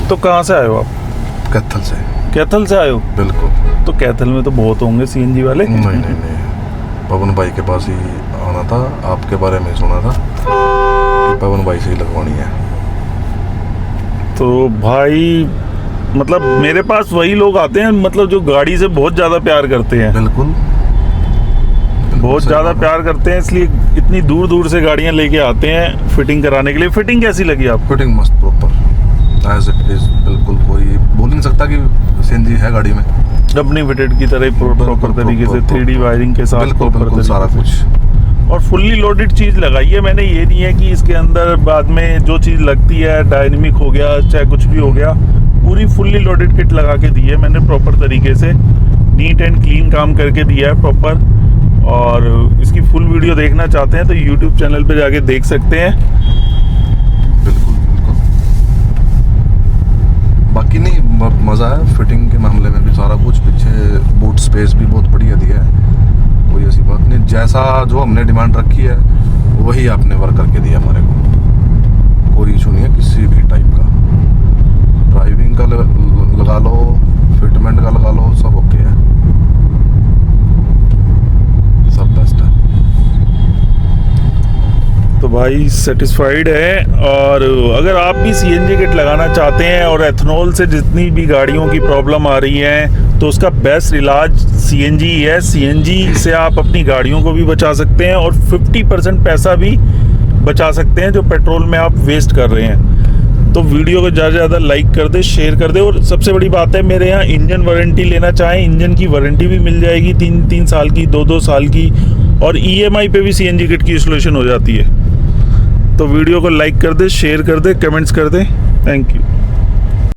तो कहाँ से आए हो आप? कैथल से। कैथल से आए हो? बिल्कुल। तो कैथल में तो बहुत होंगे सीएनजी वाले। नहीं, पवन भाई के पास ही आना था, आपके बारे में सुना था कि पवन भाई से ही लगवानी है। तो भाई मतलब मेरे पास वही लोग आते हैं मतलब जो गाड़ी से बहुत ज़्यादा प्यार करते हैं। बिल्कुल बहुत ज़्यादा प्यार करते हैं, इसलिए इतनी दूर दूर से गाड़ियाँ लेके आते हैं फिटिंग कराने के लिए। फिटिंग कैसी लगी आपको? फिटिंग मस्त, प्रॉपर एज इट इज। बिल्कुल कोई बोल नहीं सकता कि सीएनजी है गाड़ी में। डबनी फिटेड की तरह प्रॉपर तरीके से 3D वायरिंग के साथ बिल्कुल सारा कुछ और फुल्ली लोडेड चीज़ लगाई है मैंने। ये नहीं है कि इसके अंदर बाद में जो चीज़ लगती है डायनेमिक हो गया चाहे कुछ भी हो गया, पूरी फुल्ली लोडेड किट लगा के दी है मैंने प्रॉपर तरीके से। नीट एंड क्लीन काम करके दिया है प्रॉपर। और इसकी फुल वीडियो देखना चाहते हैं तो यूट्यूब चैनल पे जाके देख सकते हैं। बिल्कुल बाकी नहीं मज़ा है फिटिंग के मामले में भी। सारा कुछ पीछे बूट स्पेस भी बहुत बढ़िया दिया है, कोई ऐसी बात नहीं। जैसा जो हमने डिमांड रखी है वही आपने वर्क करके दिया हमारे को। कोई इशू नहीं है किसी भी टाइप का। ड्राइविंग का लगा लो, फिटमेंट का लगा लो, सब ओके है, सब बेस्ट है। तो भाई सेटिस्फाइड है। और अगर आप भी सीएनजी किट लगाना चाहते हैं और एथनॉल से जितनी भी गाड़ियों की प्रॉब्लम आ रही है तो उसका बेस्ट इलाज सीएनजी है। सीएनजी से आप अपनी गाड़ियों को भी बचा सकते हैं और 50% पैसा भी बचा सकते हैं जो पेट्रोल में आप वेस्ट कर रहे हैं। तो वीडियो को ज़्यादा से ज़्यादा लाइक कर दे, शेयर कर दे। और सबसे बड़ी बात है, मेरे यहाँ इंजन वारंटी लेना चाहें, इंजन की वारंटी भी मिल जाएगी 3 साल की, 2 साल की। और ईएमआई पे भी सीएनजी किट की इंस्टॉलेशन हो जाती है। तो वीडियो को लाइक कर दे, शेयर कर दे, कमेंट्स कर दे। Thank you.